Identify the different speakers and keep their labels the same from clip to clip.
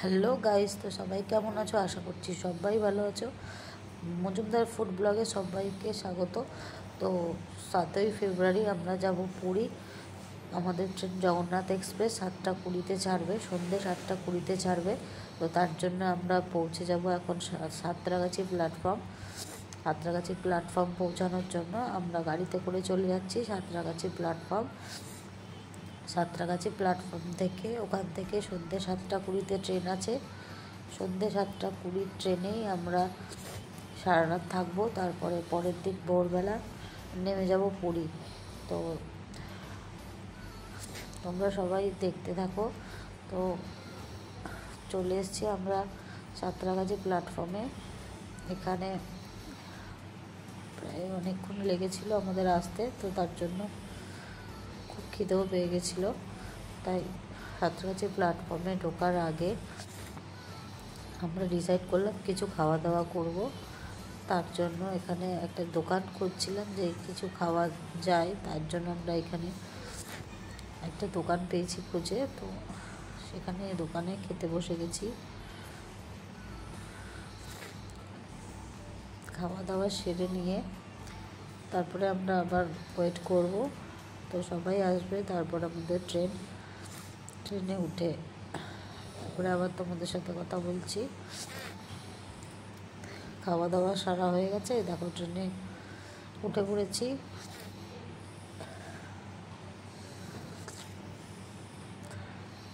Speaker 1: Hello guys, তো সবাই কেমন আছো? আশা করছি সবাই ভালো আছো। মজুমদার ফুড ব্লগে সবাইকে স্বাগত। তো 7ই ফেব্রুয়ারি আমরা যাব পুরী। আমাদের ট্রেন জগন্নাথ এক্সপ্রেস 7টা 20-তে ছাড়বে, সন্ধ্যে 7টা 20-তে ছাড়বে। তো তার জন্য আমরা পৌঁছে যাব এখন সাঁতরাগাছি প্ল্যাটফর্ম। সাঁতরাগাছি প্ল্যাটফর্ম পৌঁছানোর জন্য আমরা গাড়িতে করে চলে যাচ্ছি সাঁতরাগাছি প্ল্যাটফর্ম। সাঁতরাগাছি প্ল্যাটফর্ম থেকে ওখান থেকে সন্ধ্যে 7টা 20-তে ট্রেন আছে। সন্ধ্যে 7টা 20 ট্রেনেই আমরা সারা রাত থাকবো। তারপরে পরের দিন ভোরবেলা নেমে যাব পুরী। তো তোমরা সবাই দেখতে থাকো। তো চলে এসেছি আমরা সাঁতরাগাছি প্ল্যাটফর্মে। এখানে প্রায় অনেকক্ষণ লেগেছিল আমাদের আসতে, তো তার জন্য খুব খিদেও পেয়ে গেছিলো। তাই সাঁতরাগাছি প্ল্যাটফর্মে ঢোকার আগে আমরা ডিসাইড করলাম কিছু খাওয়া দাওয়া করব। তার জন্য এখানে একটা দোকান খুঁজছিলাম যে কিছু খাওয়া যায়, তার জন্য আমরা এখানে একটা দোকান পেয়েছি খুঁজে। তো সেখানে দোকানে খেতে বসে গেছি। খাওয়া দাওয়া সেরে নিয়ে তারপরে আমরা আবার ওয়েট করব। তো সবাই আসবে, তারপর আমাদের ট্রেনে উঠে তারপরে আবার তোমাদের সাথে কথা বলছি। খাওয়া দাওয়া সারা হয়ে গেছে, দেখো ট্রেনে উঠে পড়েছি।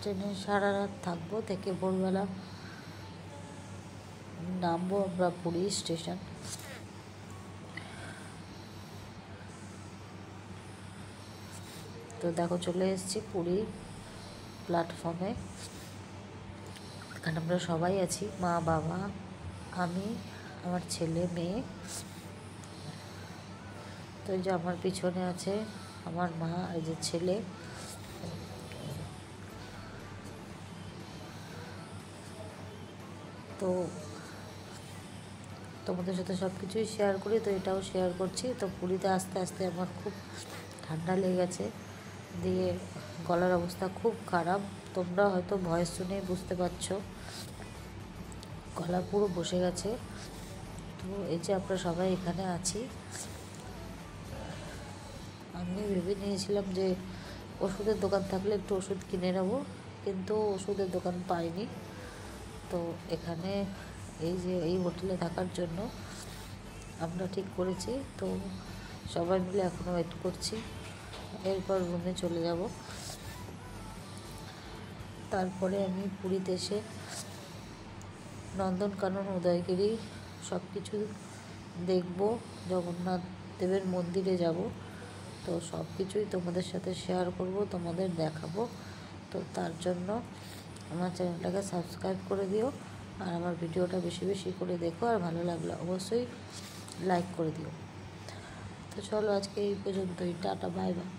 Speaker 1: ট্রেনে সারা রাত থাকবো, থেকে ভোরবেলা নামবো আমরা পুরী স্টেশন। তো দেখো চলে এসেছি পুরী প্ল্যাটফর্মে। এখানে আমরা সবাই আছি, মা বাবা, আমি, আমার ছেলে মেয়ে। তো এই যে আমার পিছনে আছে আমার মা, এই যে ছেলে। তো তোমাদের সাথে সব কিছুই শেয়ার করি, তো এটাও শেয়ার করছি। তো পুরীতে আস্তে আস্তে আমার খুব ঠান্ডা লেগে গেছে, দিয়ে গলার অবস্থা খুব খারাপ। তোমরা হয়তো ভয়েস শুনে বুঝতে পারছো, গলা পুরো বসে গেছে। তো এই যে আমরা সবাই এখানে আছি। আমি ভেবে নিয়েছিলাম যে ওষুধের দোকান থাকলে একটু ওষুধ কিনে নেবো, কিন্তু ওষুধের দোকান পাইনি। তো এখানে এই যে এই হোটেলে থাকার জন্য আমরা ঠিক করেছি। তো সবাই মিলে এখনও ওয়েট করছি, এরপর রুমে চলে যাব। তারপরে আমি পুরীতে এসে নন্দনকানন, উদয়গিরি সব কিছু দেখব, জগন্নাথ দেবের মন্দিরে যাব। তো সব কিছুই তোমাদের সাথে শেয়ার করব, তোমাদের দেখাবো। তো তার জন্য আমার চ্যানেলটাকে সাবস্ক্রাইব করে দিও, আর আমার ভিডিওটা বেশি বেশি করে দেখো, আর ভালো লাগলে অবশ্যই লাইক করে দিও। তো চলো আজকে এই পর্যন্তই, টাটা, বাই বাই।